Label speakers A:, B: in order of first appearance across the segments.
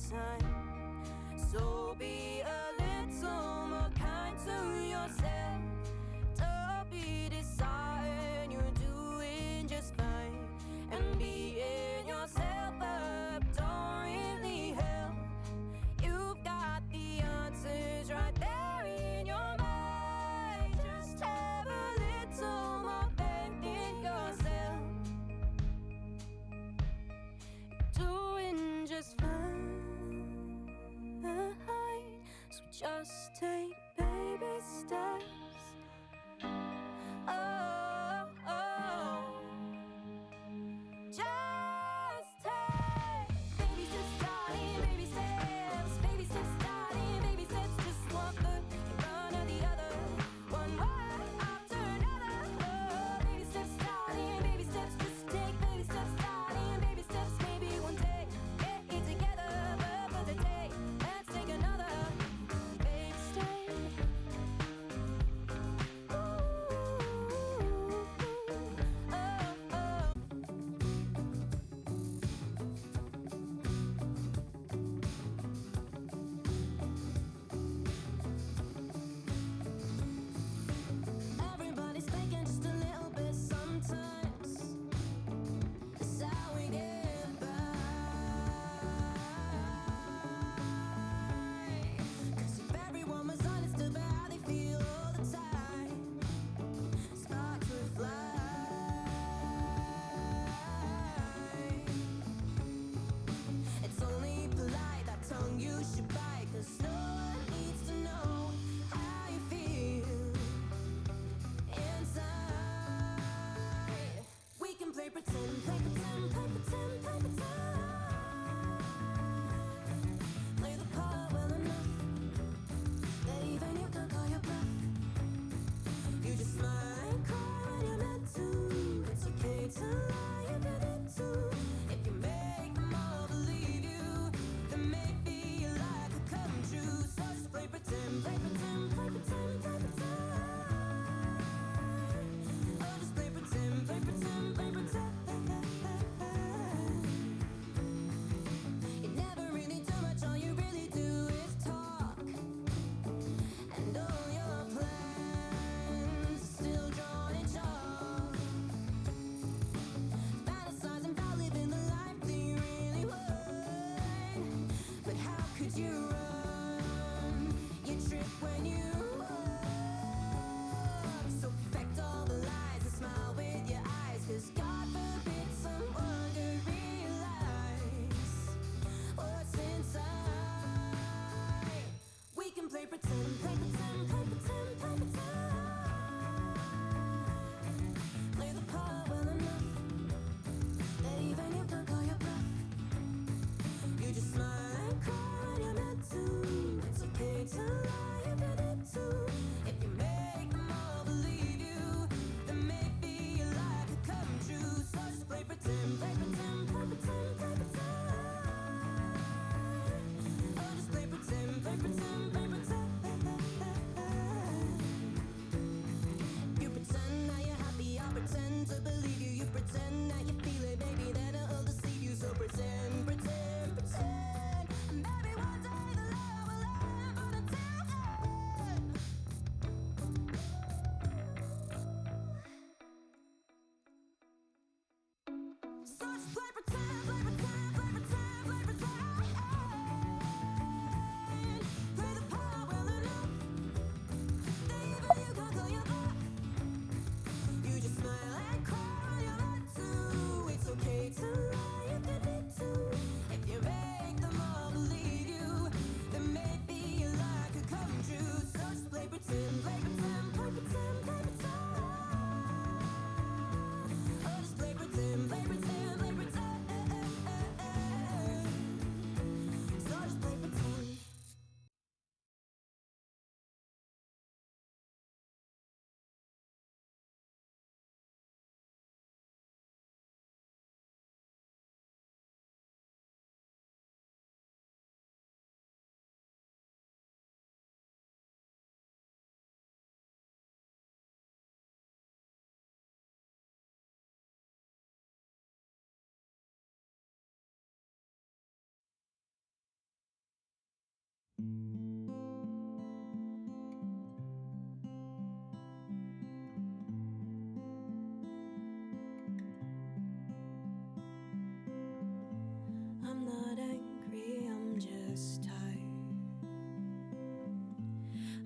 A: time. So be a little more kind to yourself. Don't be deciding you're doing just fine. And beating yourself up don't really help. You've got the answers right there in your mind. Just have a little more faith in yourself. You're doing just fine. I'm not angry, I'm just tired.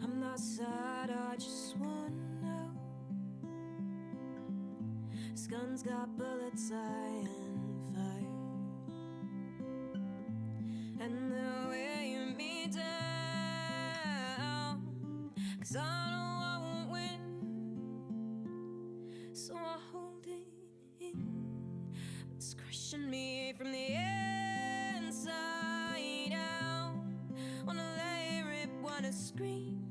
A: I'm not sad, I just wanna know. This gun's got bullets, I am fired. And they'll wear me down, 'cause I know I won't win. So I hold it in, but it's crushing me from the inside out. Wanna lay rip, wanna scream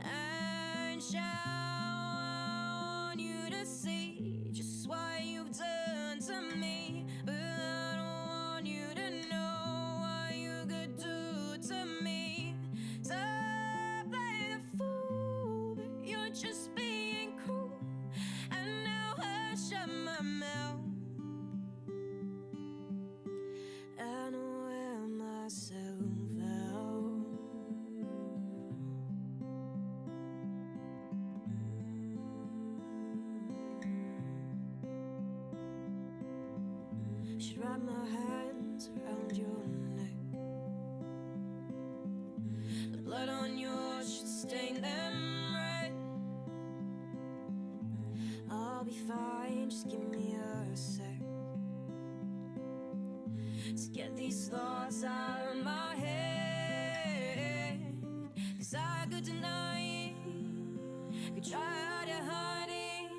A: and shout. I want you to see just what you've done to me, but I don't want you to know what you could do to me. So play the fool, but you're just being cruel. And now I shut my mouth and wear myself out. Should wrap my hands around your neck. The blood on yours should stain them red. I'll be fine, just give me a sec to get these thoughts out of my head. 'Cause I could deny it, could try to hide it,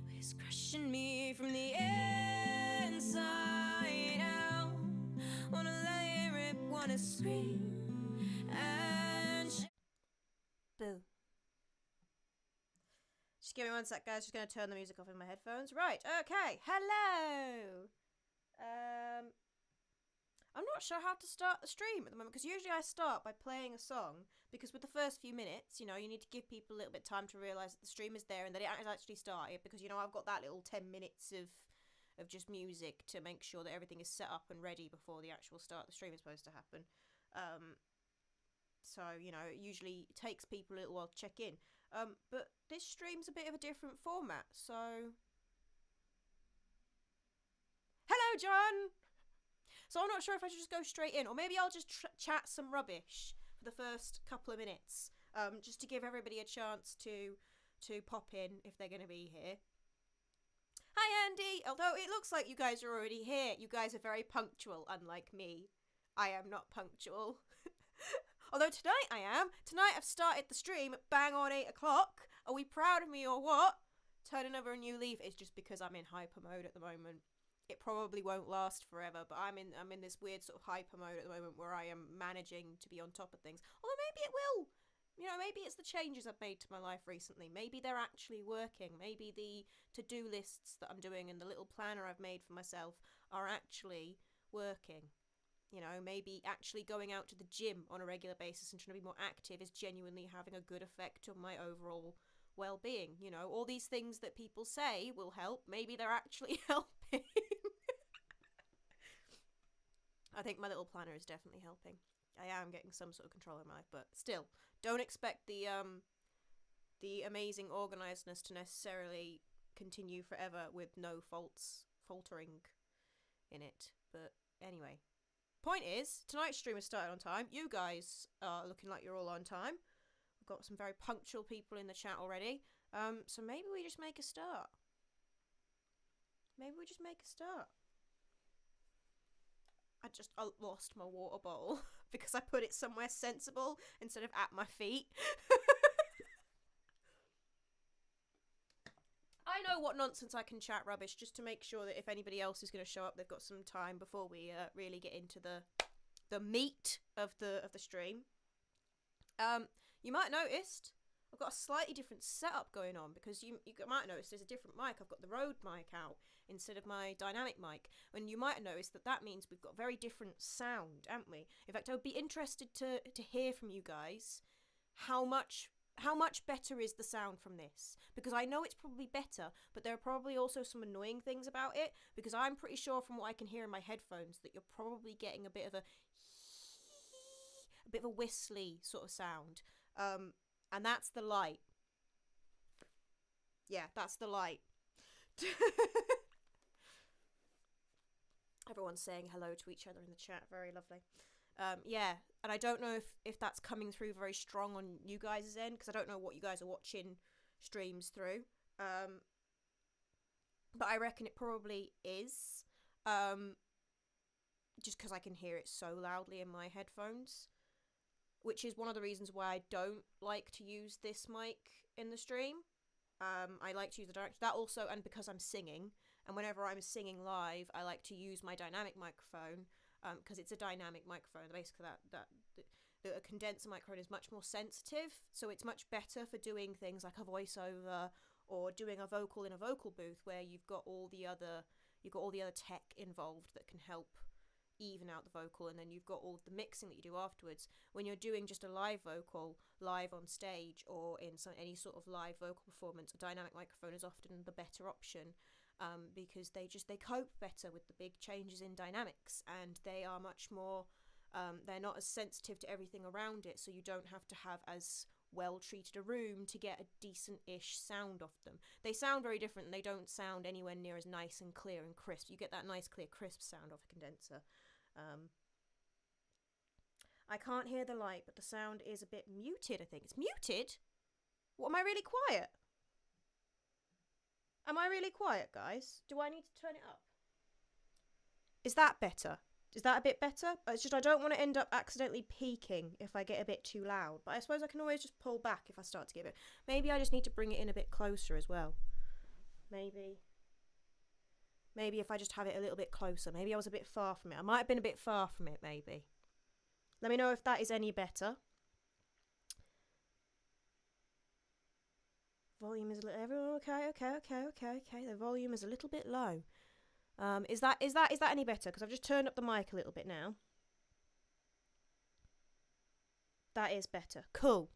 A: but it's crushing me from the inside out. Wanna lay rip, wanna scream and boo. Just give me 1 sec, guys. Just gonna turn the music off in my headphones. Right, okay. Hello. I'm not sure how to start the stream at the moment, because usually I start by playing a song, because with the first few minutes, you know, you need to give people a little bit of time to realise that the stream is there and that it has actually started, because, you know, I've got that little 10 minutes of just music to make sure that everything is set up and ready before the actual start of the stream is supposed to happen. So, you know, it usually takes people a little while to check in. But this stream's a bit of a different format, so... Hello, John! So I'm not sure if I should just go straight in, or maybe I'll just chat some rubbish for the first couple of minutes, just to give everybody a chance to pop in if they're going to be here. Hi, Andy! Although it looks like you guys are already here. You guys are very punctual, unlike me. I am not punctual. Although tonight I am. Tonight I've started the stream bang on 8 o'clock. Are we proud of me or what? Turning over a new leaf is just because I'm in hyper mode at the moment. It probably won't last forever, but I'm in this weird sort of hyper mode at the moment where I am managing to be on top of things. Although maybe it will. You know, maybe it's the changes I've made to my life recently. Maybe they're actually working. Maybe the to-do lists that I'm doing and the little planner I've made for myself are actually working. You know, maybe actually going out to the gym on a regular basis and trying to be more active is genuinely having a good effect on my overall well-being. You know, all these things that people say will help, maybe they're actually helping. I think my little planner is definitely helping. I am getting some sort of control in my life, but still, don't expect the amazing organisedness to necessarily continue forever with no faltering in it. But anyway, point is, tonight's stream has started on time. You guys are looking like you're all on time. We've got some very punctual people in the chat already. So maybe we just make a start. Maybe we just make a start. I lost my water bottle because I put it somewhere sensible instead of at my feet. I know what nonsense I can chat rubbish just to make sure that if anybody else is going to show up, they've got some time before we really get into the meat of the stream. You might have noticed I've got a slightly different setup going on because you might have noticed there's a different mic. I've got the Rode mic out instead of my dynamic mic. And you might have noticed that means we've got very different sound, haven't we? In fact, I would be interested to hear from you guys how much better is the sound from this? Because I know it's probably better, but there are probably also some annoying things about it, because I'm pretty sure from what I can hear in my headphones that you're probably getting a bit of a
B: a bit of a whistly sort of sound. And that's the light. Yeah, that's the light. Everyone's saying hello to each other in the chat. Very lovely. Yeah, and I don't know if that's coming through very strong on you guys' end, because I don't know what you guys are watching streams through. But I reckon it probably is. Just because I can hear it so loudly in my headphones. Which is one of the reasons why I don't like to use this mic in the stream. I like to use the direct. That also, and because I'm singing, and whenever I'm singing live, I like to use my dynamic microphone, because it's a dynamic microphone. Basically, a condenser microphone is much more sensitive, so it's much better for doing things like a voiceover or doing a vocal in a vocal booth where you've got all the other tech involved that can help even out the vocal, and then you've got all the mixing that you do afterwards. When you're doing just a live vocal live on stage or in any sort of live vocal performance, a dynamic microphone is often the better option, because they cope better with the big changes in dynamics, and they are much more they're not as sensitive to everything around it, so you don't have to have as well treated a room to get a decent-ish sound off them. They sound very different, and they don't sound anywhere near as nice and clear and crisp. You get that nice clear crisp sound off a condenser. I can't hear the light, but the sound is a bit muted. I think it's muted. What, am I really quiet? Am I really quiet, guys? Do I need to turn it up? Is that better? Is that a bit better? It's just I don't want to end up accidentally peaking if I get a bit too loud. But I suppose I can always just pull back if I start to get a bit. Maybe I just need to bring it in a bit closer as well. Maybe if I just have it a little bit closer. Maybe I was a bit far from it. I might have been a bit far from it, maybe. Let me know if that is any better. Volume is a little... Everyone, okay. The volume is a little bit low. Is that any better? Because I've just turned up the mic a little bit now. That is better. Cool.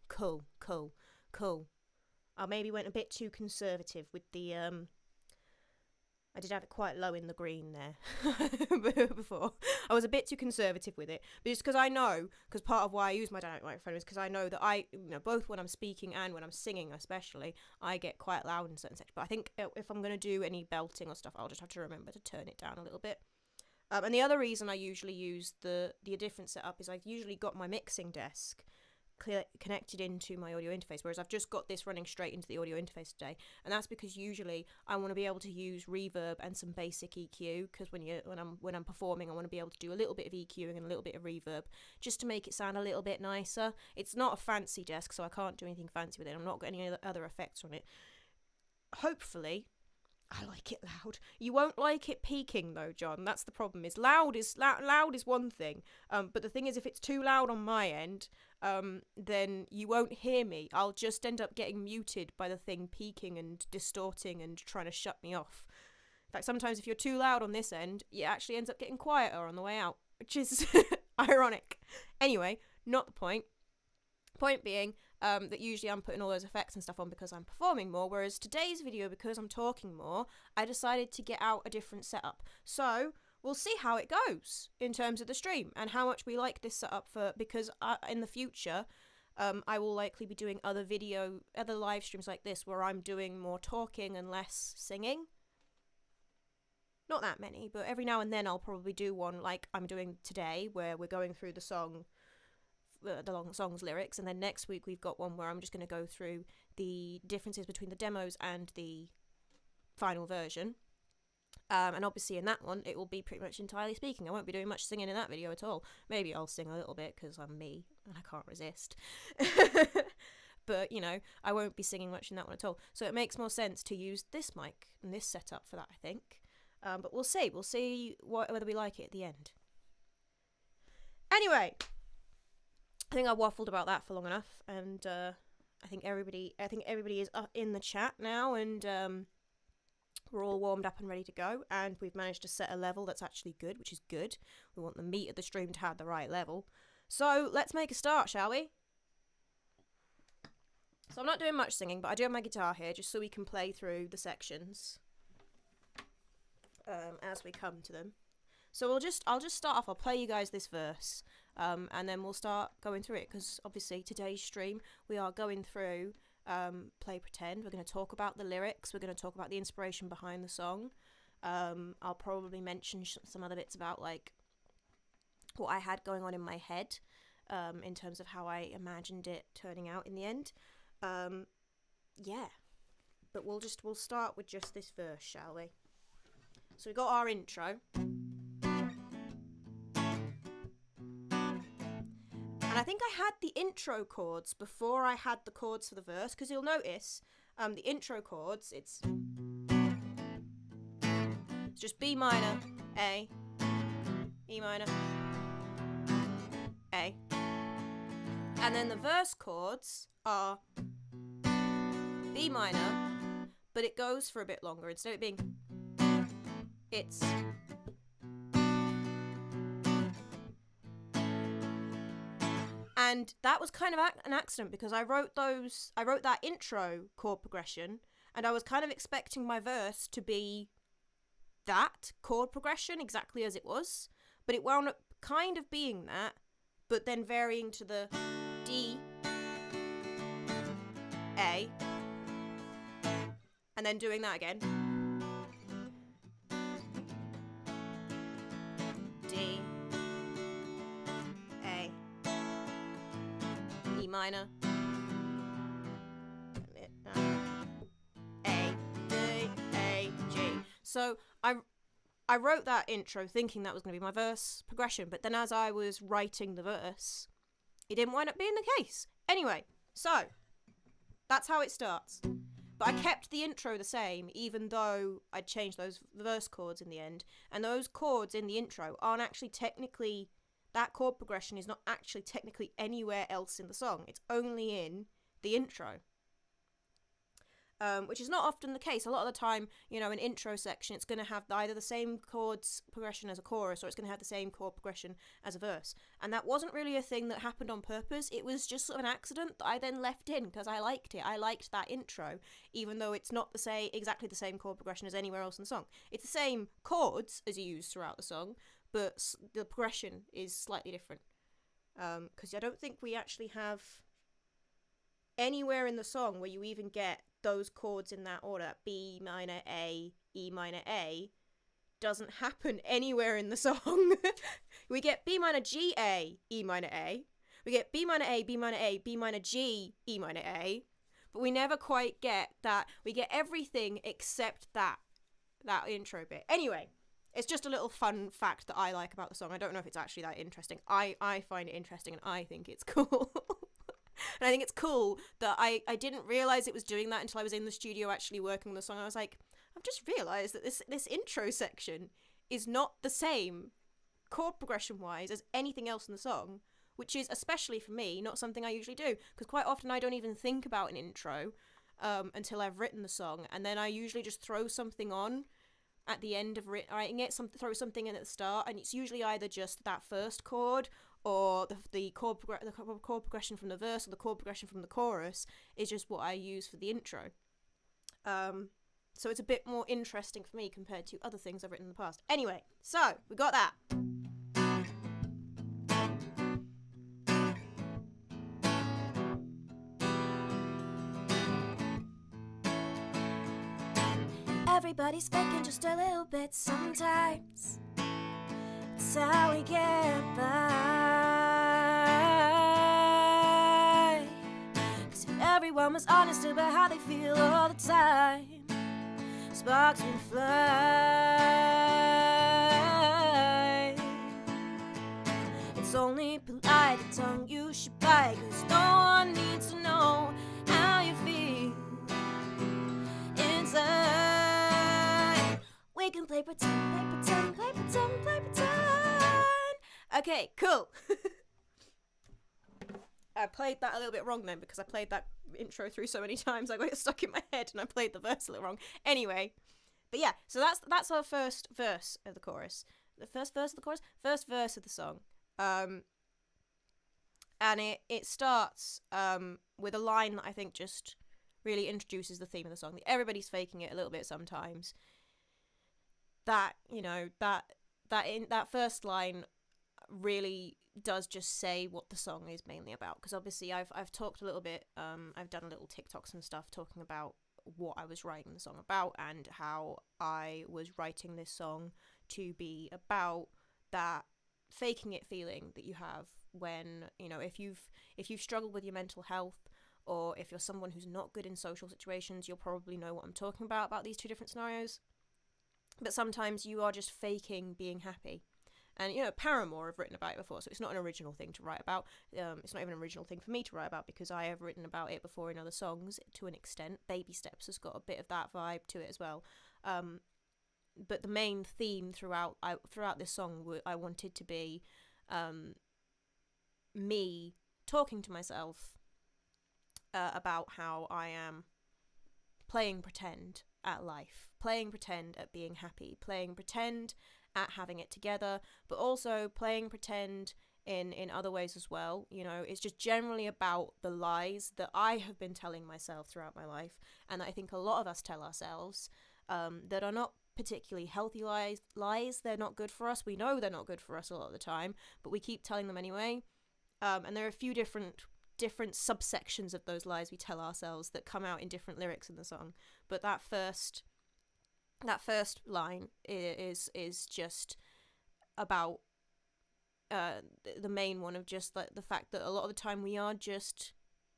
B: I maybe went a bit too conservative with the I did have it quite low in the green there before. I was a bit too conservative with it. But it's because I know, because part of why I use my dynamic microphone is because I know that both when I'm speaking and when I'm singing especially, I get quite loud in certain sections. But I think if I'm going to do any belting or stuff, I'll just have to remember to turn it down a little bit. And the other reason I usually use the different setup is I've usually got my mixing desk connected into my audio interface, whereas I've just got this running straight into the audio interface today, and that's because usually I want to be able to use reverb and some basic EQ, because when I'm performing, I want to be able to do a little bit of EQing and a little bit of reverb just to make it sound a little bit nicer. It's not a fancy desk, so I can't do anything fancy with it. I'm not got any other effects on it. Hopefully I like it loud. You won't like it peaking though, John. That's the problem. Is loud is one thing. But the thing is, if it's too loud on my end, then you won't hear me. I'll just end up getting muted by the thing peaking and distorting and trying to shut me off. In fact, sometimes if you're too loud on this end, it actually ends up getting quieter on the way out, which is ironic. Anyway, not the point. Point being that usually I'm putting all those effects and stuff on because I'm performing more, whereas today's video, because I'm talking more, I decided to get out a different setup. So we'll see how it goes in terms of the stream and how much we like this setup because in the future I will likely be doing other live streams like this where I'm doing more talking and less singing. Not that many, but every now and then I'll probably do one like I'm doing today, where we're going through the long song's lyrics, and then next week we've got one where I'm just going to go through the differences between the demos and the final version, and obviously in that one it will be pretty much entirely speaking. I won't be doing much singing in that video at all. Maybe I'll sing a little bit because I'm me and I can't resist. But I won't be singing much in that one at all, so it makes more sense to use this mic and this setup for that, I think. But we'll see whether we like it at the end. Anyway, I think I waffled about that for long enough, and I think everybody is up in the chat now, and we're all warmed up and ready to go, and we've managed to set a level that's actually good, which is good. We want the meat of the stream to have the right level. So let's make a start, shall we? So I'm not doing much singing, but I do have my guitar here just so we can play through the sections as we come to them. So I'll just start off. I'll play you guys this verse, and then we'll start going through it, because obviously today's stream we are going through Play Pretend. We're going to talk about the lyrics. We're going to talk about the inspiration behind the song. I'll probably mention some other bits about like what I had going on in my head, in terms of how I imagined it turning out in the end. Yeah, but we'll start with just this verse, shall we? So we got our intro. And I think I had the intro chords before I had the chords for the verse, because you'll notice the intro chords, it's just B minor, A, E minor, A. And then the verse chords are B minor, but it goes for a bit longer. Instead of it being, it's and that was kind of an accident, because I wrote that intro chord progression, and I was kind of expecting my verse to be that chord progression exactly as it was, but it wound up kind of being that, but then varying to the D, A, and then doing that again. D, A, E minor, A, D, A, G. So I wrote that intro thinking that was going to be my verse progression, but then as I was writing the verse, it didn't wind up being the case. Anyway, so that's how it starts. But I kept the intro the same, even though I'd changed those verse chords in the end. And those chords in the intro aren't actually technically, that chord progression is not actually technically anywhere else in the song. It's only in the intro. Which is not often the case. A lot of the time, you know, an intro section, it's going to have either the same chords progression as a chorus, or it's going to have the same chord progression as a verse. And that wasn't really a thing that happened on purpose. It was just sort of an accident that I then left in because I liked it. I liked that intro, even though it's not exactly the same chord progression as anywhere else in the song. It's the same chords as you use throughout the song, but the progression is slightly different. Because I don't think we actually have anywhere in the song where you even get those chords in that order. B minor A, E minor A doesn't happen anywhere in the song. We get B minor G A, E minor A. We get B minor A, B minor A, B minor G, E minor A. But we never quite get that. We get everything except that intro bit. Anyway, it's just a little fun fact that I like about the song. I don't know if it's actually that interesting. I find it interesting and I think it's cool. And I think it's cool that I didn't realise it was doing that until I was in the studio actually working on the song. I was like, I've just realised that this intro section is not the same chord progression-wise as anything else in the song, which is, especially for me, not something I usually do. Because quite often I don't even think about an intro until I've written the song. And then I usually just throw something on at the end of writing it, throw something in at the start. And it's usually either just that first chord, or the chord progression from the verse, or the chord progression from the chorus is just what I use for the intro. So it's a bit more interesting for me compared to other things I've written in the past. Anyway, so we got that. Everybody's faking just a little bit sometimes. It's how we get by. 'Cause if everyone was honest about how they feel all the time, sparks would fly. It's only polite the tongue you should bite, 'cause no one needs to know how you feel inside. We can play pretend, play pretend, play pretend, play pretend. Okay, cool. I played that a little bit wrong then, because I played that intro through so many times I got it stuck in my head and I played the verse a little wrong. Anyway, but yeah, so that's our first verse of the chorus. The first verse of the chorus? First verse of the song. And it starts with a line that I think just really introduces the theme of the song. Everybody's faking it a little bit sometimes. That, you know, that that first line really does just say what the song is mainly about, because obviously I've talked a little bit, I've done a little TikToks and stuff talking about what I was writing the song about and how I was writing this song to be about that faking it feeling that you have when, you know, if you've struggled with your mental health, or if you're someone who's not good in social situations, you'll probably know what I'm talking about these two different scenarios. But sometimes you are just faking being happy. And, you know, Paramore have written about it before, so it's not an original thing to write about. It's not even an original thing for me to write about, because I have written about it before in other songs to an extent. Baby Steps has got a bit of that vibe to it as well. But the main theme throughout this song, I wanted to be me talking to myself about how I am playing pretend at life, playing pretend at being happy, playing pretend at having it together, but also playing pretend in other ways as well. You know, it's just generally about the lies that I have been telling myself throughout my life, and that I think a lot of us tell ourselves, that are not particularly healthy lies. They're not good for us. We know they're not good for us a lot of the time, but we keep telling them anyway. And there are a few different subsections of those lies we tell ourselves that come out in different lyrics in the song. But that first line is just about the main one of just like the fact that a lot of the time we are just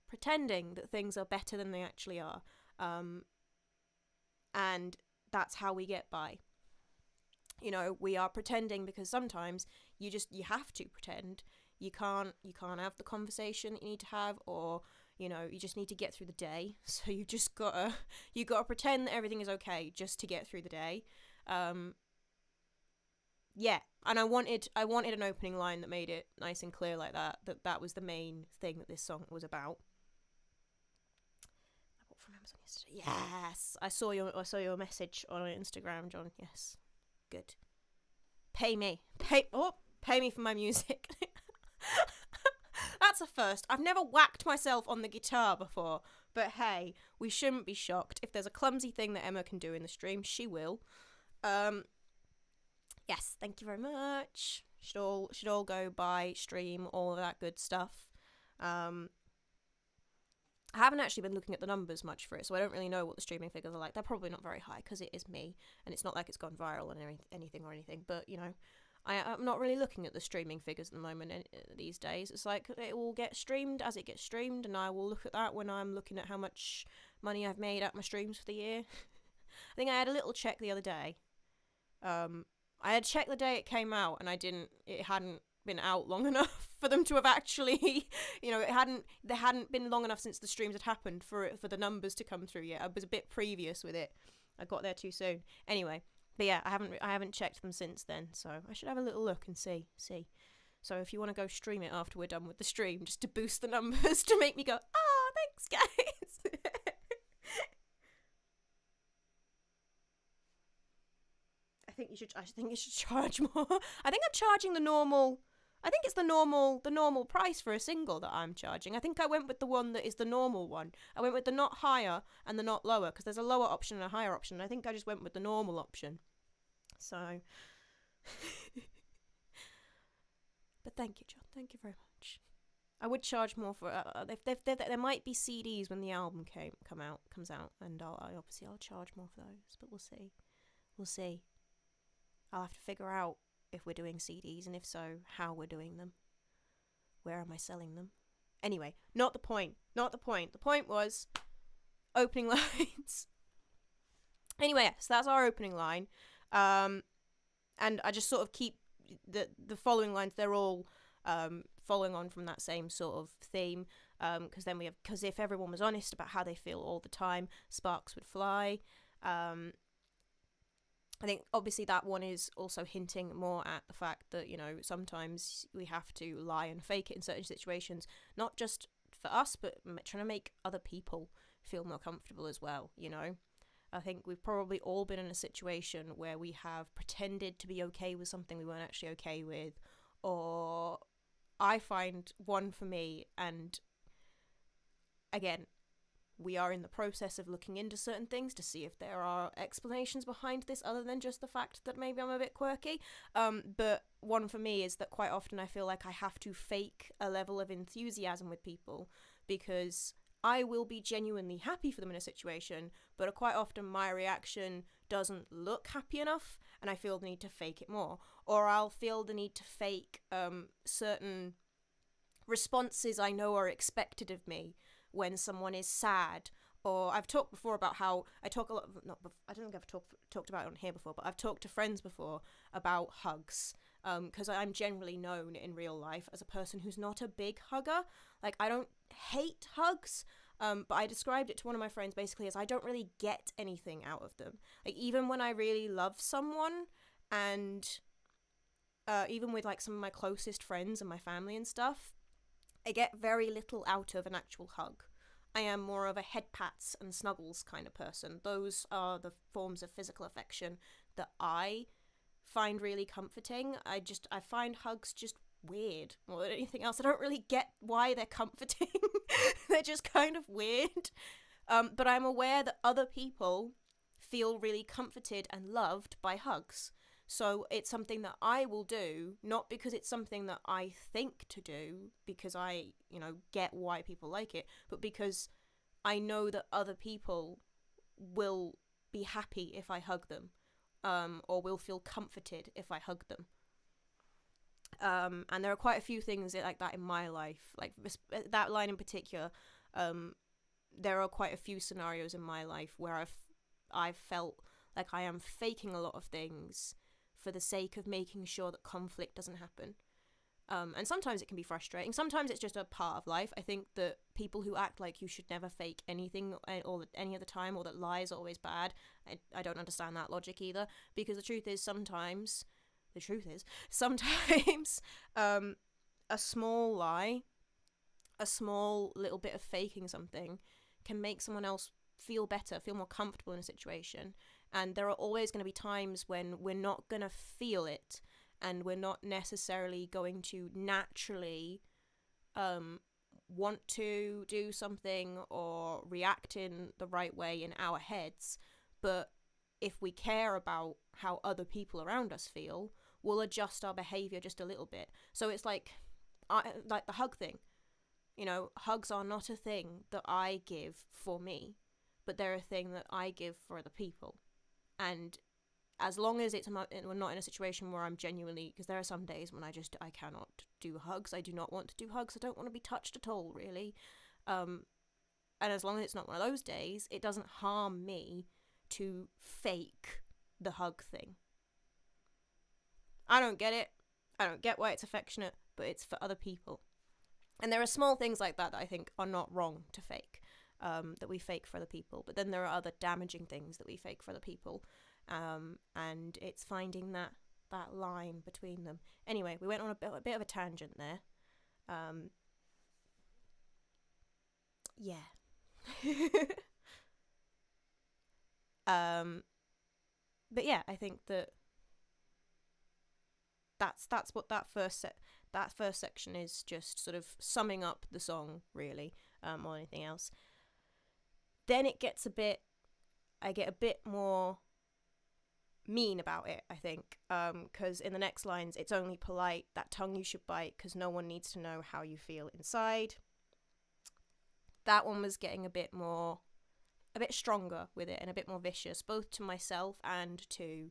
B: pretending that things are better than they actually are, and that's how we get by. You know, we are pretending because sometimes you have to pretend. You can't have the conversation that you need to have, or, you know, you just need to get through the day. So you gotta pretend that everything is okay just to get through the day. Yeah, and I wanted an opening line that made it nice and clear like that that was the main thing that this song was about. I bought from Amazon yesterday. Yes, I saw your message on Instagram, John. Yes, good. Pay me for my music. That's a first. I've never whacked myself on the guitar before, but hey, we shouldn't be shocked. If there's a clumsy thing that Emma can do in the stream, she will. Yes, thank you very much. Should all go buy, stream, all of that good stuff. I haven't actually been looking at the numbers much for it, so I don't really know what the streaming figures are like. They're probably not very high because it is me, and it's not like it's gone viral and anything. But, you know, I'm not really looking at the streaming figures at the moment these days. It's like it will get streamed as it gets streamed, and I will look at that when I'm looking at how much money I've made at my streams for the year. I think I had a little check the other day. I had checked the day it came out, and it hadn't been out long enough for them to have actually, you know, they hadn't been long enough since the streams had happened for the numbers to come through yet. I was a bit previous with it. I got there too soon. Anyway, but yeah, I haven't checked them since then, so I should have a little look and see. So if you want to go stream it after we're done with the stream, just to boost the numbers, to make me go, oh, thanks guys. I think you should charge more. I think I'm charging the normal. I think it's the normal price for a single that I'm charging. I think I went with the one that is the normal one. I went with the not higher and the not lower, because there's a lower option and a higher option. I think I just went with the normal option. So, but thank you, John. Thank you very much. I would charge more for. There might be CDs when the album comes out, and I'll charge more for those. But we'll see. I'll have to figure out if we're doing CDs, and if so, how we're doing them. Where am I selling them? Anyway, not the point. The point was opening lines. Anyway, so that's our opening line. And I just sort of keep the following lines. They're all following on from that same sort of theme. Because if everyone was honest about how they feel all the time, sparks would fly. I think obviously that one is also hinting more at the fact that, you know, sometimes we have to lie and fake it in certain situations, not just for us, but trying to make other people feel more comfortable as well, you know. I think we've probably all been in a situation where we have pretended to be okay with something we weren't actually okay with, or I find one for me, and again, we are in the process of looking into certain things to see if there are explanations behind this other than just the fact that maybe I'm a bit quirky. But one for me is that quite often I feel like I have to fake a level of enthusiasm with people because I will be genuinely happy for them in a situation, but quite often my reaction doesn't look happy enough and I feel the need to fake it more. Or I'll feel the need to fake certain responses I know are expected of me when someone is sad. Or I've talked before about how I talk a lot, I don't think I've talked about it on here before, but I've talked to friends before about hugs. Because I'm generally known in real life as a person who's not a big hugger. Like, I don't hate hugs, but I described it to one of my friends basically as I don't really get anything out of them. Like, even when I really love someone, and even with like some of my closest friends and my family and stuff, I get very little out of an actual hug. I am more of a head pats and snuggles kind of person. Those are the forms of physical affection that I find really comforting. I find hugs just weird more than anything else. I don't really get why they're comforting. They're just kind of weird. But I'm aware that other people feel really comforted and loved by hugs. So it's something that I will do, not because it's something that I think to do, because I, get why people like it, but because I know that other people will be happy if I hug them. Or will feel comforted if I hug them. And there are quite a few things like that in my life. Like that line in particular, there are quite a few scenarios in my life where I've felt like I am faking a lot of things for the sake of making sure that conflict doesn't happen. And sometimes it can be frustrating. Sometimes it's just a part of life. I think that people who act like you should never fake anything or any other time, or that lies are always bad, I don't understand that logic either. Because the truth is sometimes a small lie, a small little bit of faking something can make someone else feel better, feel more comfortable in a situation. And there are always going to be times when we're not going to feel it, and we're not necessarily going to naturally want to do something or react in the right way in our heads. But if we care about how other people around us feel, we'll adjust our behaviour just a little bit. So it's like the hug thing. Hugs are not a thing that I give for me, but they're a thing that I give for other people. And as long as we're not in a situation where I'm genuinely, because there are some days when I cannot do hugs. I do not want to do hugs. I don't want to be touched at all, really. And as long as it's not one of those days, it doesn't harm me to fake the hug thing. I don't get it. I don't get why it's affectionate, but it's for other people. And there are small things like that I think are not wrong to fake, that we fake for other people. But then there are other damaging things that we fake for other people. And it's finding that line between them. Anyway, we went on a bit of a tangent there. Yeah. But yeah, I think that's what that first section is, just sort of summing up the song, really, more than anything else. Then it gets I get a bit more mean about it, I think, because in the next lines, it's only polite, that tongue you should bite, because no one needs to know how you feel inside. That one was getting a bit stronger with it, and a bit more vicious, both to myself and to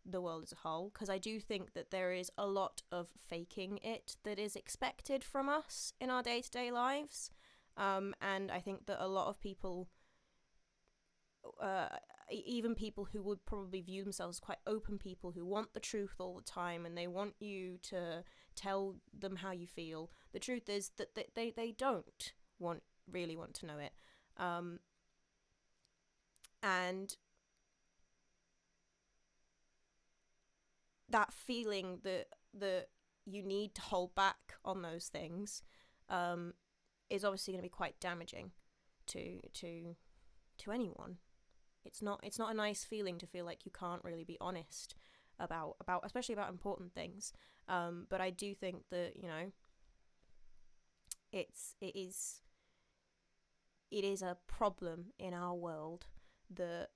B: the world as a whole, because I do think that there is a lot of faking it that is expected from us in our day-to-day lives, and I think that a lot of people, even people who would probably view themselves as quite open people, who want the truth all the time and they want you to tell them how you feel, the truth is that they don't really want to know it, and that feeling that you need to hold back on those things is obviously going to be quite damaging to anyone. It's not a nice feeling to feel like you can't really be honest about especially about important things. But I do think that, it is it is a problem in our world that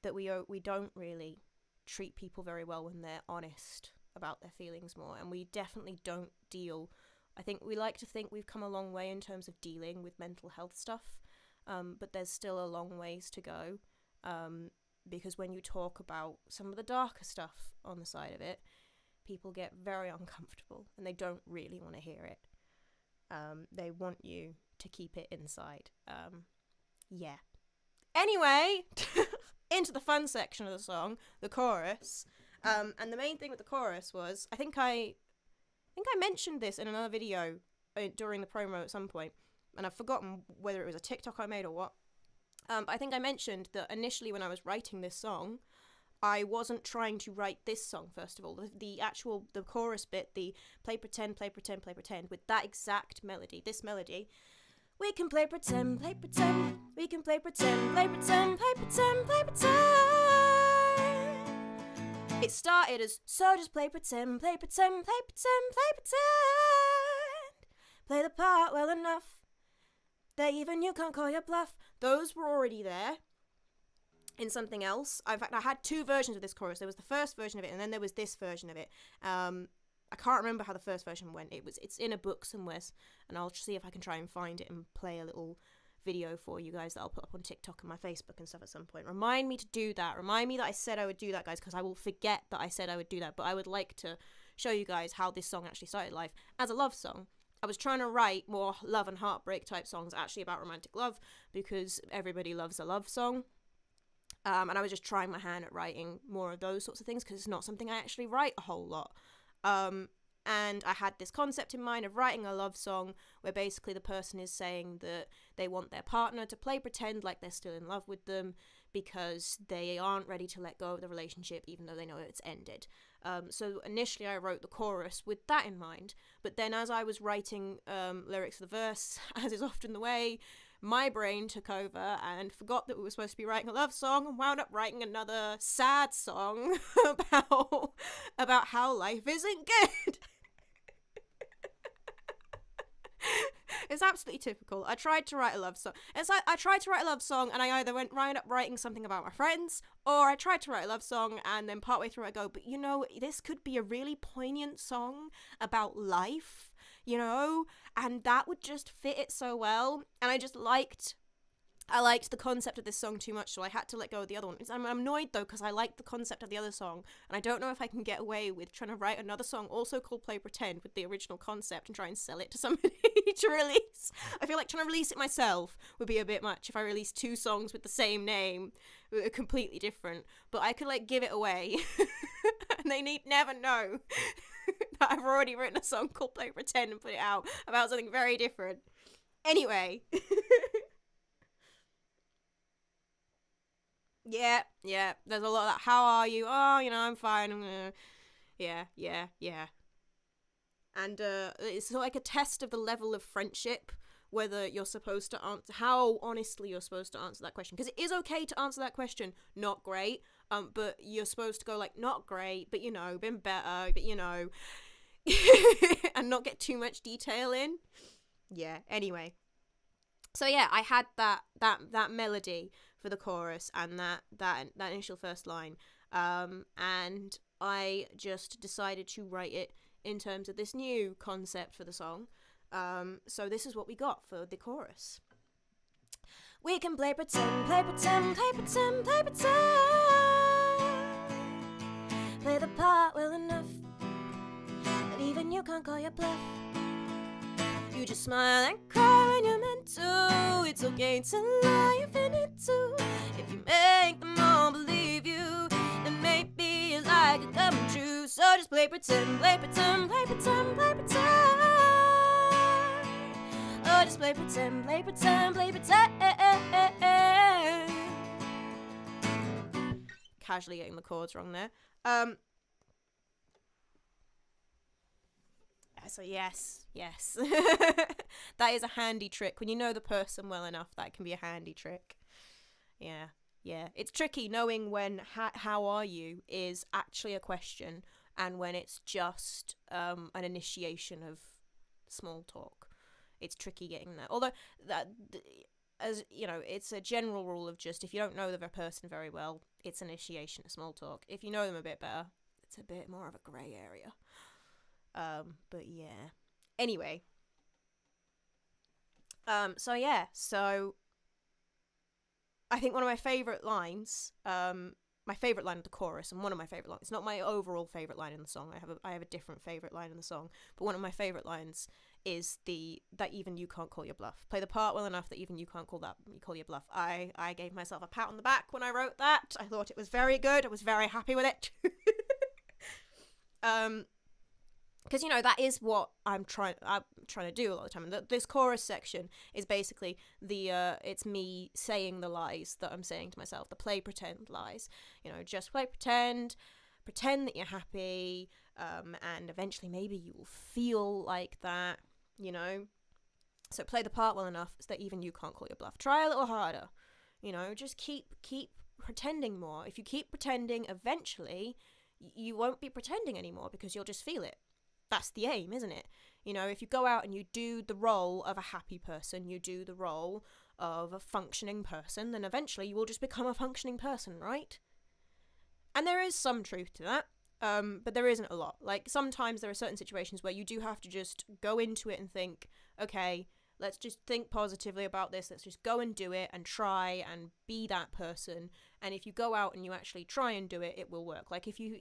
B: that we don't really treat people very well when they're honest about their feelings more, and we definitely don't deal. I think we like to think we've come a long way in terms of dealing with mental health stuff, but there's still a long ways to go, because when you talk about some of the darker stuff on the side of it, people get very uncomfortable and they don't really want to hear it. They want you to keep it inside. Yeah. Anyway, into the fun section of the song, the chorus. And the main thing with the chorus was, I think I mentioned this in another video during the promo at some point, and I've forgotten whether it was a TikTok I made or what. I think I mentioned that initially when I was writing this song, I wasn't trying to write this song, first of all. The chorus bit, the play pretend, play pretend, play pretend, with that exact melody, this melody. We can play pretend, play pretend, we can play pretend, play pretend, play pretend, play pretend. It started as, so just play pretend, play pretend, play pretend, play pretend. Play the part well enough that even you can't call your bluff. Those were already there in something else. In fact, I had two versions of this chorus. There was the first version of it, and then there was this version of it. I can't remember how the first version went. It's in a book somewhere, and I'll see if I can try and find it and play a little video for you guys that I'll put up on TikTok and my Facebook and stuff at some point. Remind me to do that. Remind me that I said I would do that, guys, because I will forget that I said I would do that. But I would like to show you guys how this song actually started life as a love song. I was trying to write more love and heartbreak type songs actually about romantic love, because everybody loves a love song. And I was just trying my hand at writing more of those sorts of things, because it's not something I actually write a whole lot. And I had this concept in mind of writing a love song where basically the person is saying that they want their partner to play pretend like they're still in love with them, because they aren't ready to let go of the relationship even though they know it's ended. So initially I wrote the chorus with that in mind, but then as I was writing lyrics for the verse, as is often the way, my brain took over and forgot that we were supposed to be writing a love song, and wound up writing another sad song about how life isn't good. It's absolutely typical. I tried to write a love song. It's like I tried to write a love song and I either wound up writing something about my friends, or I tried to write a love song and then partway through I go, but you know, this could be a really poignant song about life, you know, and that would just fit it so well. And I liked the concept of this song too much, so I had to let go of the other one. I'm annoyed though, because I liked the concept of the other song, and I don't know if I can get away with trying to write another song also called Play Pretend with the original concept and try and sell it to somebody to release. I feel like trying to release it myself would be a bit much if I released two songs with the same name, completely different, but I could like give it away and they need never know that I've already written a song called Play Pretend and put it out about something very different. Anyway. Yeah, there's a lot of that. How are you? Oh, you know, I'm fine. I'm gonna... Yeah. And it's like a test of the level of friendship, whether you're supposed to answer, how honestly you're supposed to answer that question. Because it is okay to answer that question, not great, but you're supposed to go like, not great, but you know, been better, but you know, and not get too much detail in. Yeah, anyway. So yeah, I had that melody for the chorus and that initial first line, and I just decided to write it in terms of this new concept for the song. So this is what we got for the chorus. We can play pretend, play pretend, play pretend, play pretend. Play the part well enough that even you can't call your bluff. You just smile and cry when you're meant to. It's okay to lie if you need to. If you make them all believe you, then maybe you like it coming true. So just play pretend, play pretend, play pretend, play pretend. Oh, just play pretend, play pretend, play pretend. Casually getting the chords wrong there. So yes. That is a handy trick. When you know the person well enough, that can be a handy trick. Yeah. It's tricky knowing when how are you is actually a question, and when it's just an initiation of small talk. it's tricky getting there. Although as you know, it's a general rule of just if you don't know the person very well, it's initiation of small talk. If you know them a bit better, it's a bit more of a grey area. But yeah. Anyway. So I think one of my favourite lines, my favourite line of the chorus, and one of my favourite lines, it's not my overall favourite line in the song, I have a different favourite line in the song, but one of my favourite lines is that even you can't call your bluff. Play the part well enough that even you can't call your bluff. I gave myself a pat on the back when I wrote that. I thought it was very good. I was very happy with it. Because, you know, that is what I'm trying to do a lot of the time. And this chorus section is basically it's me saying the lies that I'm saying to myself, the play pretend lies. You know, just play pretend that you're happy, and eventually maybe you will feel like that, you know. So play the part well enough so that even you can't call your bluff. Try a little harder, you know, just keep pretending more. If you keep pretending, eventually you won't be pretending anymore because you'll just feel it. That's the aim, isn't it? You know, if you go out and you do the role of a happy person, you do the role of a functioning person, then eventually you will just become a functioning person, right? And there is some truth to that, but there isn't a lot. Like, sometimes there are certain situations where you do have to just go into it and think, okay, let's just think positively about this. Let's just go and do it and try and be that person. And if you go out and you actually try and do it, it will work. Like if you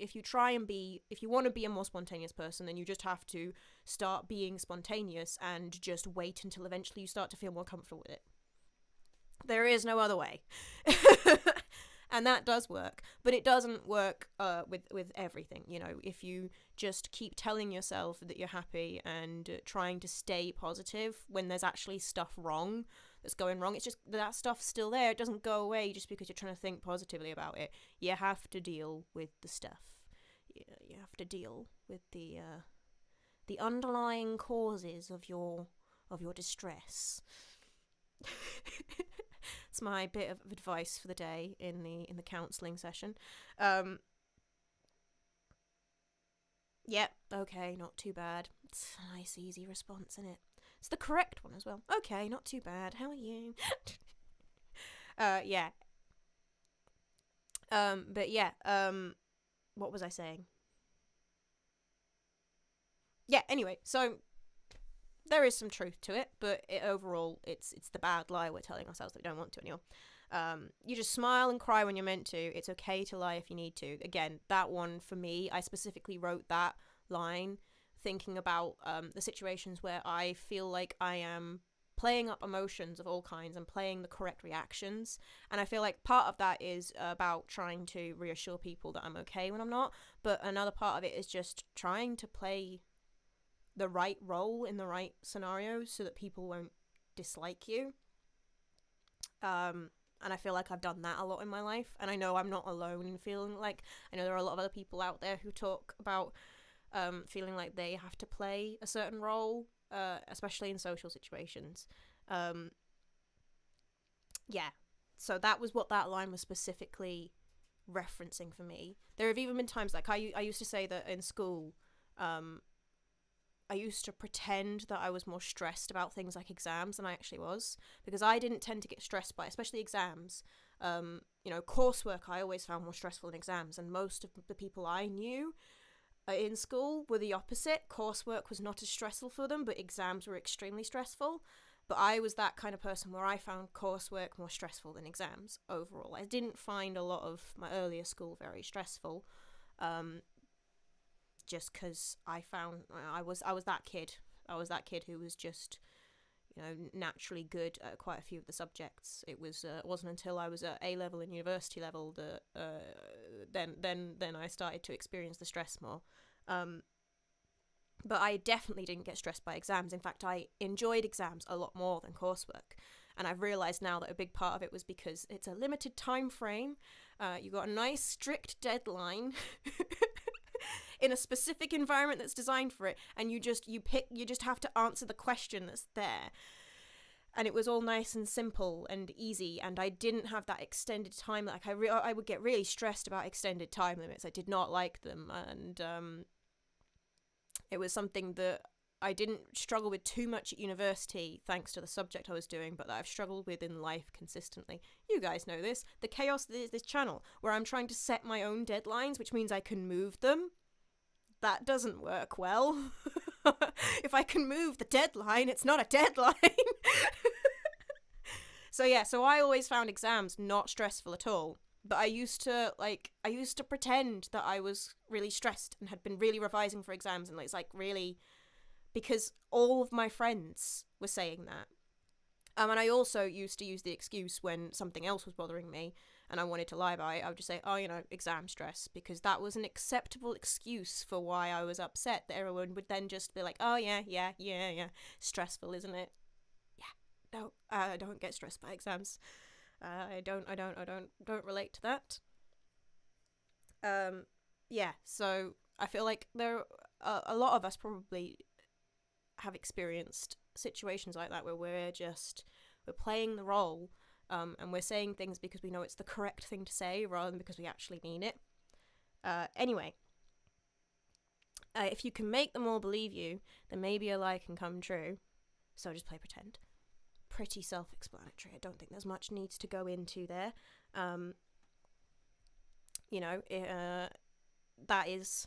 B: want to be a more spontaneous person, then you just have to start being spontaneous and just wait until eventually you start to feel more comfortable with it. There is no other way. And that does work, but it doesn't work with everything. You know, if you just keep telling yourself that you're happy and trying to stay positive when there's actually stuff wrong that's going wrong, it's just that stuff's still there. It doesn't go away just because you're trying to think positively about it. You have to deal with the stuff. You have to deal with the underlying causes of your distress. It's my bit of advice for the day in the counselling session. Yep, okay, not too bad. It's a nice, easy response, isn't it? It's the correct one as well. Okay, not too bad. How are you? Yeah. But yeah, what was I saying? Yeah, anyway, so there is some truth to it, but overall, it's the bad lie we're telling ourselves that we don't want to anymore. You just smile and cry when you're meant to. It's okay to lie if you need to. Again, that one for me, I specifically wrote that line thinking about the situations where I feel like I am playing up emotions of all kinds and playing the correct reactions. And I feel like part of that is about trying to reassure people that I'm okay when I'm not, but another part of it is just trying to play the right role in the right scenario so that people won't dislike you. And I feel like I've done that a lot in my life, and I know I'm not alone in feeling like, I know there are a lot of other people out there who talk about feeling like they have to play a certain role, especially in social situations. Yeah, so that was what that line was specifically referencing for me. There have even been times, like I used to say that in school, I used to pretend that I was more stressed about things like exams than I actually was, because I didn't tend to get stressed by, especially exams. You know, coursework I always found more stressful than exams, and most of the people I knew in school were the opposite. Coursework was not as stressful for them, but exams were extremely stressful. But I was that kind of person where I found coursework more stressful than exams overall. I didn't find a lot of my earlier school very stressful. Just because I found I was that kid. I was that kid who was just, you know, naturally good at quite a few of the subjects. It wasn't until I was at A level and university level that then I started to experience the stress more. But I definitely didn't get stressed by exams. In fact, I enjoyed exams a lot more than coursework. And I've realised now that a big part of it was because it's a limited time frame. You got a nice strict deadline. In a specific environment that's designed for it, and you just have to answer the question that's there. And it was all nice and simple and easy, and I didn't have that extended time. Like I would get really stressed about extended time limits. I did not like them, and it was something that I didn't struggle with too much at university thanks to the subject I was doing, but that I've struggled with in life consistently. You guys know this. The chaos that is this channel, where I'm trying to set my own deadlines, which means I can move them. That doesn't work well. If I can move the deadline, it's not a deadline. So I always found exams not stressful at all. But I used to pretend that I was really stressed and had been really revising for exams, and it's like really, because all of my friends were saying that. And I also used to use the excuse when something else was bothering me and I wanted to lie about it. I would just say, oh, exam stress, because that was an acceptable excuse for why I was upset, that everyone would then just be like, oh, yeah, stressful, isn't it? Yeah, no, I don't get stressed by exams. I don't relate to that. Yeah, so I feel like there a lot of us probably have experienced situations like that where we're playing the role, and we're saying things because we know it's the correct thing to say rather than because we actually mean it. Anyway, if you can make them all believe you, then maybe a lie can come true. So just play pretend. Pretty self-explanatory. I don't think there's much needs to go into there. That is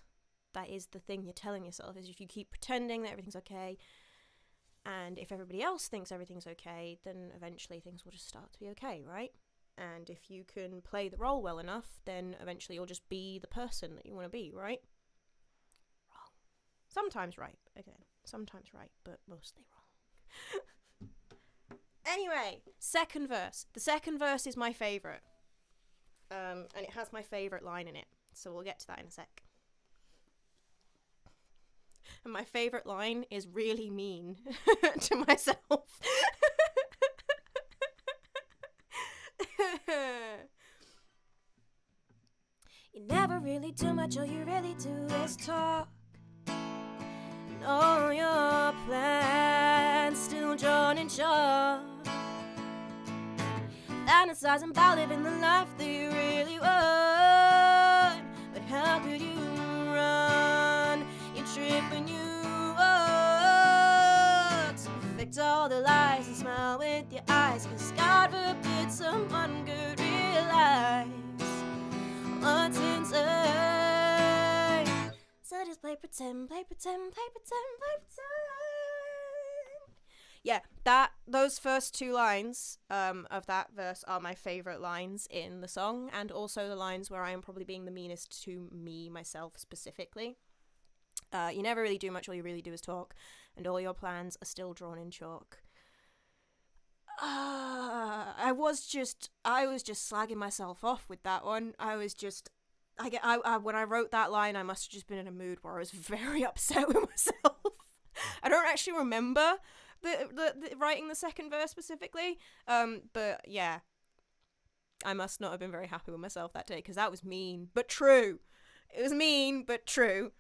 B: the thing you're telling yourself, is if you keep pretending that everything's okay, and if everybody else thinks everything's okay, then eventually things will just start to be okay, right? And if you can play the role well enough, then eventually you'll just be the person that you want to be, right? Wrong. Sometimes right, again. Sometimes right, but mostly wrong. Anyway, second verse. The second verse is my favourite. And it has my favourite line in it. So we'll get to that in a sec. And my favourite line is really mean to myself. You never really do much, all you really do is talk. And all your plans still drawn in chalk. Fantasizing about living the life that you really want. But how could you run? You trip when you walk. So perfect all the lies and smile with your eyes, 'cause God forbid someone could realize what's inside. So just play pretend, play pretend, play pretend, play pretend. Yeah, those first two lines of that verse are my favourite lines in the song, and also the lines where I am probably being the meanest to myself specifically. You never really do much, all you really do is talk, and all your plans are still drawn in chalk. I was just slagging myself off with that one. When I wrote that line, I must have just been in a mood where I was very upset with myself. I don't actually remember the writing the second verse specifically, but yeah, I must not have been very happy with myself that day, because that was mean but true. It was mean but true.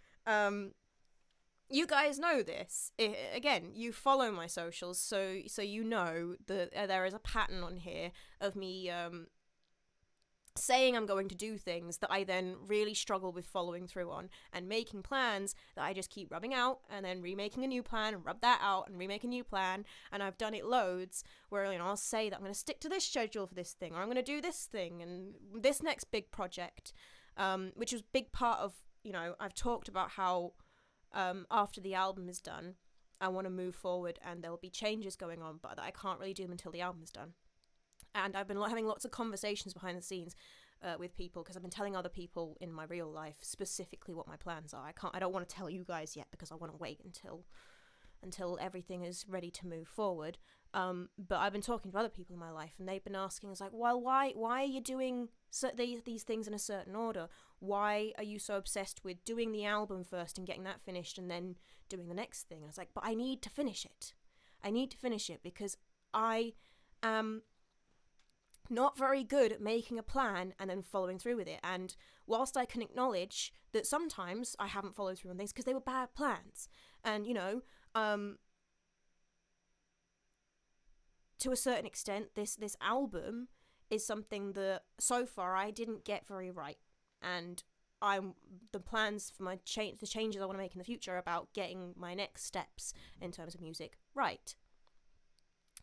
B: You guys know this. Again, you follow my socials, so you know that there is a pattern on here of me saying I'm going to do things that I then really struggle with following through on, and making plans that I just keep rubbing out, and then remaking a new plan, and rub that out, and remake a new plan. And I've done it loads where, I'll say that I'm going to stick to this schedule for this thing, or I'm going to do this thing and this next big project, which was a big part of, I've talked about how after the album is done, I want to move forward and there will be changes going on, but I can't really do them until the album is done. And I've been having lots of conversations behind the scenes with people, because I've been telling other people in my real life specifically what my plans are. I don't want to tell you guys yet, because I want to wait until everything is ready to move forward. But I've been talking to other people in my life, and they've been asking, well, why are you doing these things in a certain order? Why are you so obsessed with doing the album first and getting that finished and then doing the next thing? And I was like, but I need to finish it. I need to finish it because I am not very good at making a plan and then following through with it. And whilst I can acknowledge that sometimes I haven't followed through on things because they were bad plans, and to a certain extent, this album is something that so far I didn't get very right, and the plans for the changes I want to make in the future are about getting my next steps in terms of music right.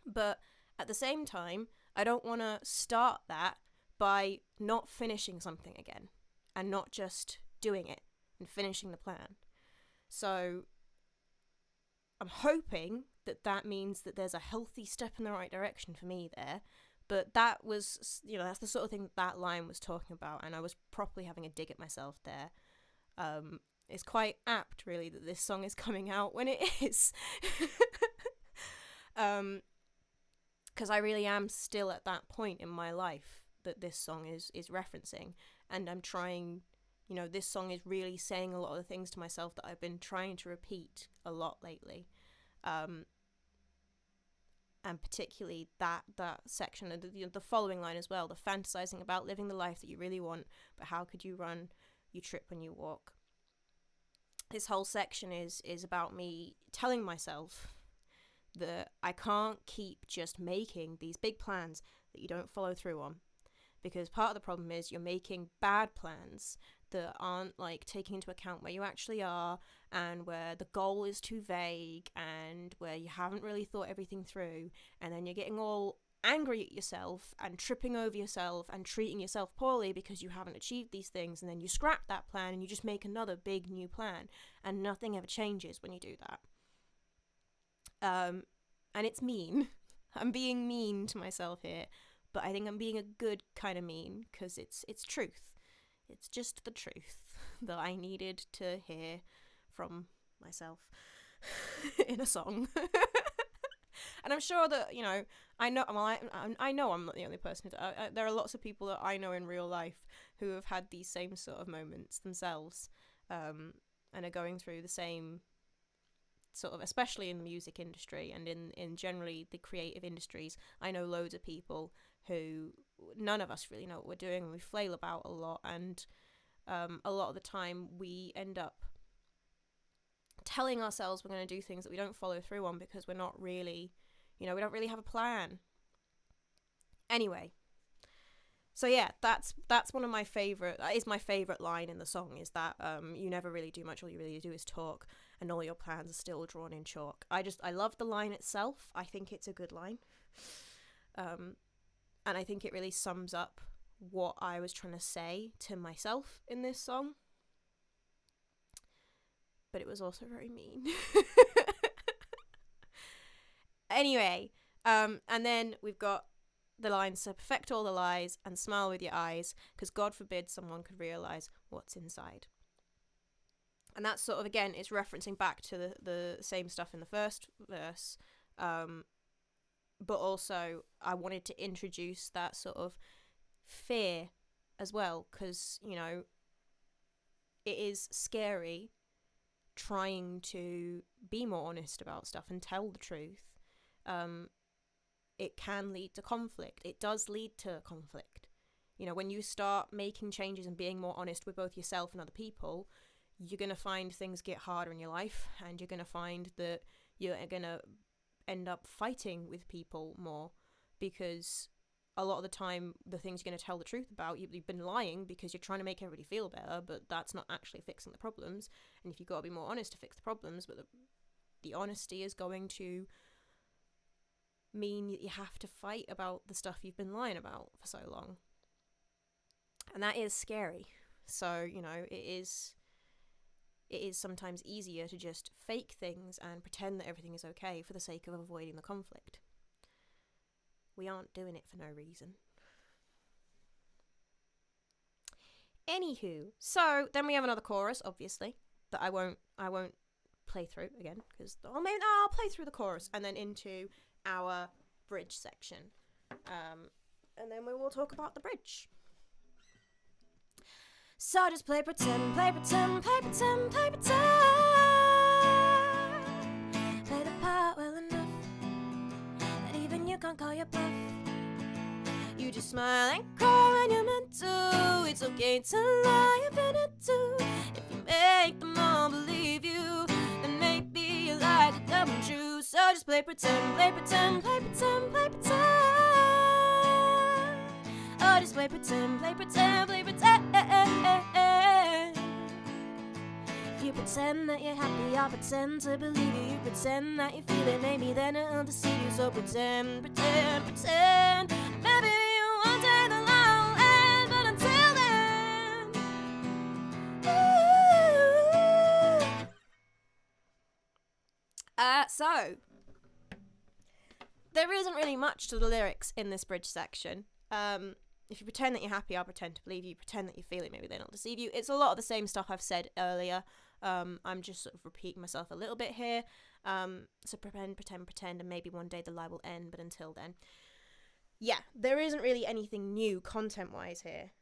B: But at the same time, I don't want to start that by not finishing something again and not just doing it and finishing the plan. So I'm hoping that means that there's a healthy step in the right direction for me there. But that was, that's the sort of thing that line was talking about, and I was properly having a dig at myself there. It's quite apt, really, that this song is coming out when it is. Because I really am still at that point in my life that this song is referencing, and I'm trying, this song is really saying a lot of the things to myself that I've been trying to repeat a lot lately. And particularly that section, the following line as well, the fantasizing about living the life that you really want, but how could you run? You trip when you walk. This whole section is about me telling myself that I can't keep just making these big plans that you don't follow through on, because part of the problem is you're making bad plans that aren't taking into account where you actually are, and where the goal is too vague, and where you haven't really thought everything through, and then you're getting all angry at yourself and tripping over yourself and treating yourself poorly because you haven't achieved these things, and then you scrap that plan and you just make another big new plan, and nothing ever changes when you do that. And it's mean. I'm being mean to myself here, but I think I'm being a good kind of mean, because it's truth. It's just the truth that I needed to hear from myself in a song. And I'm sure that, I know I'm not the only person. There are lots of people that I know in real life who have had these same sort of moments themselves, and are going through the same sort of, especially in the music industry and in generally the creative industries. I know loads of people who none of us really know what we're doing, and we flail about a lot, and a lot of the time we end up telling ourselves we're going to do things that we don't follow through on because we're not really, we don't really have a plan. Anyway, so yeah, that's one of my favourite, that is my favourite line in the song, is that you never really do much, all you really do is talk, and all your plans are still drawn in chalk. I love the line itself. I think it's a good line. And I think it really sums up what I was trying to say to myself in this song. But it was also very mean. Anyway, and then we've got the line, so perfect all the lies and smile with your eyes, because God forbid someone could realise what's inside. And that's sort of, again, it's referencing back to the same stuff in the first verse. But also I wanted to introduce that sort of fear as well, because, it is scary trying to be more honest about stuff and tell the truth. It can lead to conflict. It does lead to conflict. When you start making changes and being more honest with both yourself and other people, you're going to find things get harder in your life, and you're going to find that you're going to end up fighting with people more, because a lot of the time the things you're going to tell the truth about, you've been lying because you're trying to make everybody feel better, but that's not actually fixing the problems. And if you've got to be more honest to fix the problems, but the honesty is going to mean that you have to fight about the stuff you've been lying about for so long, and that is scary. So it is sometimes easier to just fake things and pretend that everything is okay for the sake of avoiding the conflict. We aren't doing it for no reason. Anywho, so then we have another chorus, obviously, that I won't play through again, because I'll play through the chorus and then into our bridge section, and then we will talk about the bridge. So just play pretend, play pretend, play pretend, play pretend. Play the part well enough that even you can't call your bluff. You just smile and cry when you're meant to. It's okay to lie if you need to. If you make them all believe you, then maybe you lie to come true. So just play pretend, play pretend, play pretend, play pretend. Oh, just play pretend, play pretend, play pretend. You pretend that you're happy, I'll pretend to believe you. You pretend that you feel it, maybe then it'll deceive you. So pretend, pretend, pretend. Maybe one day the lie will end, but until then. So there isn't really much to the lyrics in this bridge section. If you pretend that you're happy, I'll pretend to believe you. Pretend that you feel it, maybe then I'll deceive you. It's a lot of the same stuff I've said earlier. I'm just sort of repeating myself a little bit here. So pretend, pretend, pretend, and maybe one day the lie will end, but until then. Yeah, there isn't really anything new content-wise here.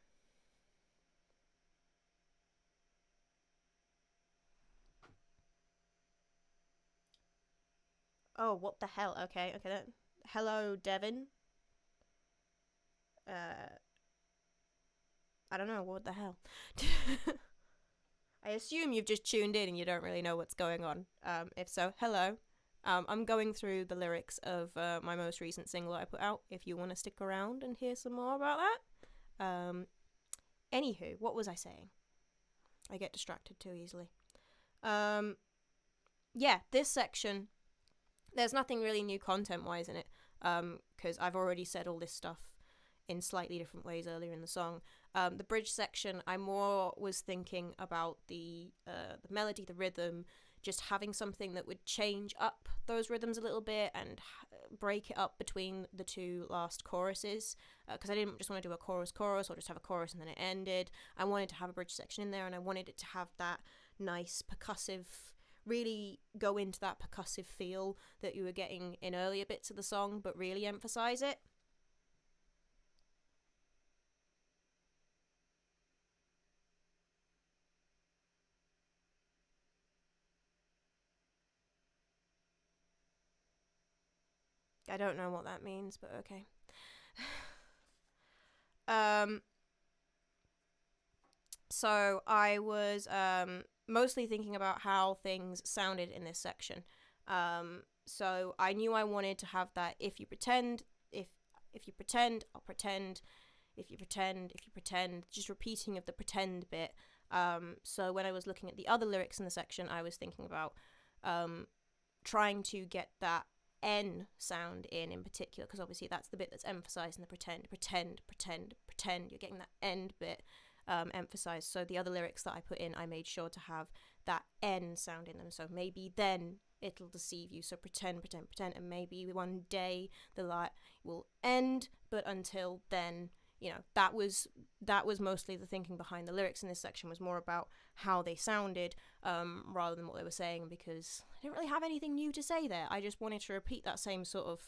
B: Oh, what the hell? Okay. Hello, Devin. I don't know, what the hell? I assume you've just tuned in and you don't really know what's going on. If so, hello. I'm going through the lyrics of my most recent single I put out, if you want to stick around and hear some more about that. Anywho, what was I saying? I get distracted too easily. Yeah, this section, there's nothing really new content-wise in it, because I've already said all this stuff in slightly different ways earlier in the song. The bridge section, I more was thinking about the melody, the rhythm, just having something that would change up those rhythms a little bit and break it up between the two last choruses, because I didn't just want to do a chorus or just have a chorus and then it ended. I wanted to have a bridge section in there, and I wanted it to have that nice percussive, really go into that percussive feel that you were getting in earlier bits of the song, but really emphasize it. I don't know what that means, but okay. So I was mostly thinking about how things sounded in this section. So I knew I wanted to have that if you pretend, if you pretend, I'll pretend, if you pretend, just repeating of the pretend bit. So when I was looking at the other lyrics in the section, I was thinking about trying to get that N sound in particular, because obviously that's the bit that's emphasized in the pretend. You're getting that end bit emphasized. So the other lyrics that I put in, I made sure to have that N sound in them. So maybe then it'll deceive you. So pretend, and maybe one day the light will end, but until then, you know, that was mostly the thinking behind the lyrics in this section, was more about how they sounded rather than what they were saying, because I didn't really have anything new to say there. I just wanted to repeat that same sort of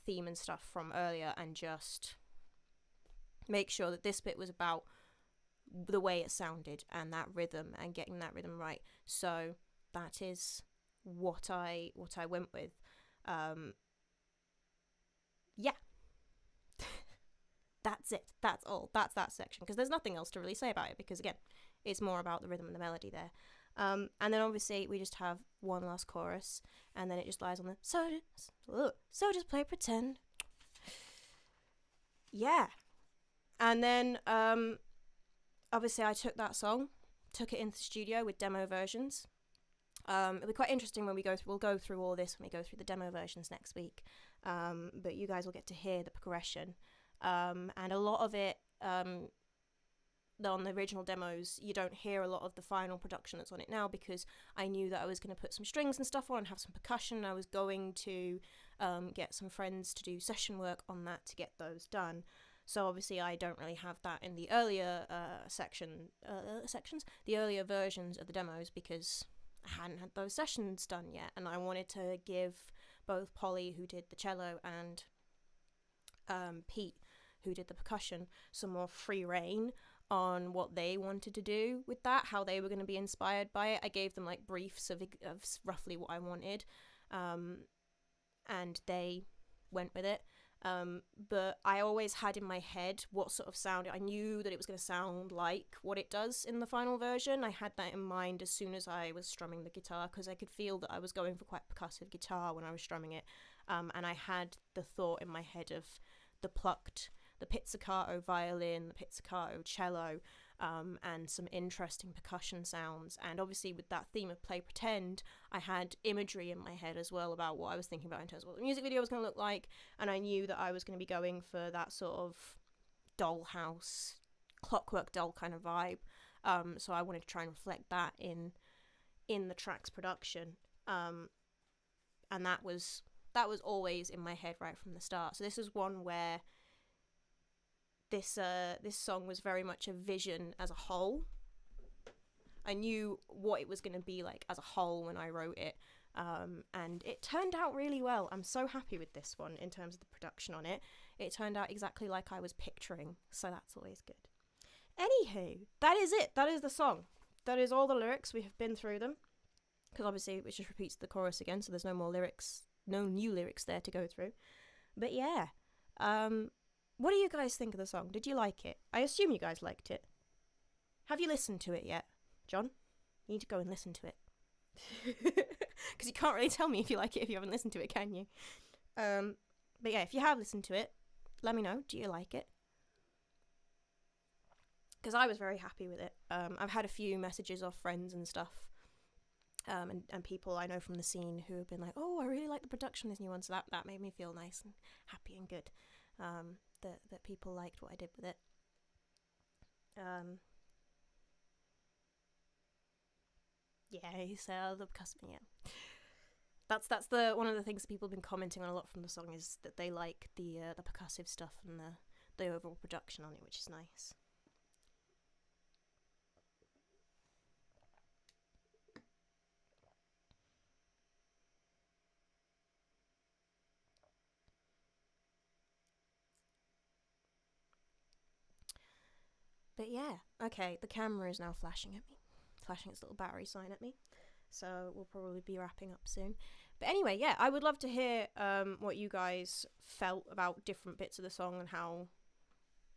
B: theme and stuff from earlier and just make sure that this bit was about the way it sounded and that rhythm and getting that rhythm right. So that is what I went with. Yeah. That's it. That's all. That's that section, because there's nothing else to really say about it, because again, it's more about the rhythm and the melody there. And then obviously we just have one last chorus, and then it just lies on the so just play pretend. Yeah. And then obviously I took that song, took it into the studio with demo versions. It'll be quite interesting when we'll go through all this when we go through the demo versions next week. But you guys will get to hear the progression. And a lot of it, on the original demos, you don't hear a lot of the final production that's on it now, because I knew that I was going to put some strings and stuff on and have some percussion. I was going to get some friends to do session work on that to get those done. So obviously I don't really have that in the earlier sections, the earlier versions of the demos, because I hadn't had those sessions done yet, and I wanted to give both Polly, who did the cello, and Pete, who did the percussion, some more free reign on what they wanted to do with that, how they were going to be inspired by it. I gave them like briefs of roughly what I wanted, and they went with it. But I always had in my head what sort of sound. I knew that it was going to sound like what it does in the final version. I had that in mind as soon as I was strumming the guitar, because I could feel that I was going for quite percussive guitar when I was strumming it. And I had the thought in my head of the plucked the pizzicato violin, the pizzicato cello, and some interesting percussion sounds. And obviously with that theme of Play Pretend, I had imagery in my head as well about what I was thinking about in terms of what the music video was going to look like, and I knew that I was going to be going for that sort of dollhouse, Clockwork Doll kind of vibe. So I wanted to try and reflect that in the track's production. And that was always in my head right from the start. So this is one where this song was very much a vision as a whole. I knew what it was going to be like as a whole when I wrote it, and it turned out really well. I'm so happy with this one in terms of the production on it. It turned out exactly like I was picturing, so that's always good. Anywho, that is it. That is the song. That is all the lyrics. We have been through them, because obviously it just repeats the chorus again, so there's no more lyrics, no new lyrics there to go through. But yeah, what do you guys think of the song? Did you like it? I assume you guys liked it. Have you listened to it yet, John? You need to go and listen to it. Because you can't really tell me if you like it if you haven't listened to it, can you? But yeah, if you have listened to it, let me know. Do you like it? Because I was very happy with it. I've had a few messages off friends and stuff, and people I know from the scene who have been like, oh, I really like the production of this new one, so that made me feel nice and happy and good, that people liked what I did with it. Yeah, so the percussive, yeah. That's the one of the things that people have been commenting on a lot from the song, is that they like the percussive stuff and the overall production on it, which is nice. But yeah, okay, the camera is now flashing at me, flashing its little battery sign at me, so we'll probably be wrapping up soon. But anyway, yeah, I would love to hear what you guys felt about different bits of the song, and how,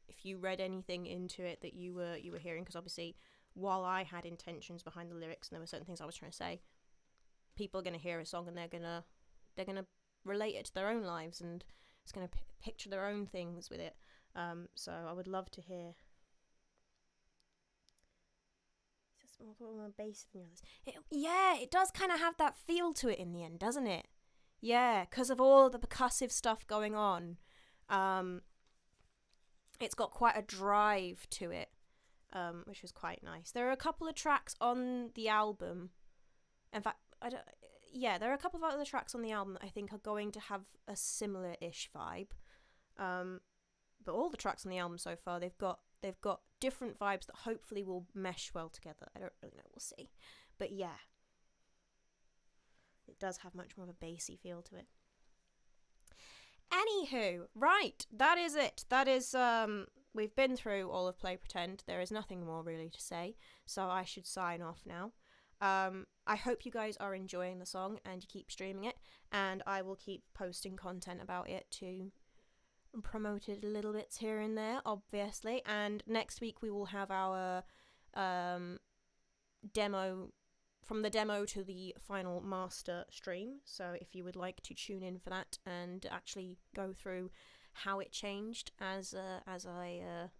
B: if you read anything into it that you were hearing, because obviously while I had intentions behind the lyrics and there were certain things I was trying to say, people are going to hear a song and they're gonna relate it to their own lives, and it's going to picture their own things with it. So I would love to hear. More bass than the others. It does kind of have that feel to it in the end, doesn't it? Yeah, because of all the percussive stuff going on. It's got quite a drive to it, which was quite nice. There are a couple of tracks on the album. In fact, there are a couple of other tracks on the album that I think are going to have a similar-ish vibe. But all the tracks on the album so far, they've got different vibes that hopefully will mesh well together. I don't really know, we'll see. But yeah, it does have much more of a bassy feel to it. Anywho, right, that is it. That is, we've been through all of Play Pretend. There is nothing more really to say, so I should sign off now. I hope you guys are enjoying the song and you keep streaming it, and I will keep posting content about it to promote it a little bits here and there, obviously. And next week we will have our demo, from the demo to the final master stream, so if you would like to tune in for that and actually go through how it changed as I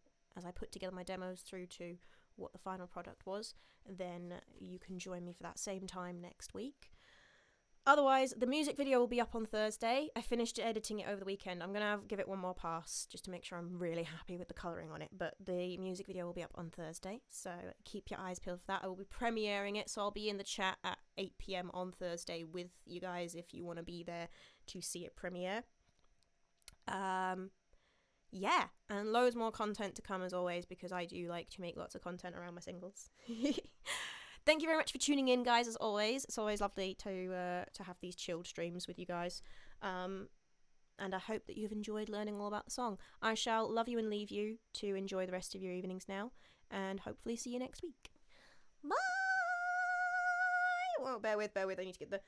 B: put together my demos through to what the final product was, then you can join me for that same time next week. Otherwise, the music video will be up on Thursday. I finished editing it over the weekend. I'm going to give it one more pass just to make sure I'm really happy with the colouring on it. But the music video will be up on Thursday, so keep your eyes peeled for that. I will be premiering it, so I'll be in the chat at 8 PM on Thursday with you guys if you want to be there to see it premiere. Yeah, and loads more content to come as always, because I do like to make lots of content around my singles. Thank you very much for tuning in, guys, as always. It's always lovely to have these chilled streams with you guys. And I hope that you've enjoyed learning all about the song. I shall love you and leave you to enjoy the rest of your evenings now, and hopefully see you next week. Bye! Well, bear with, I need to get the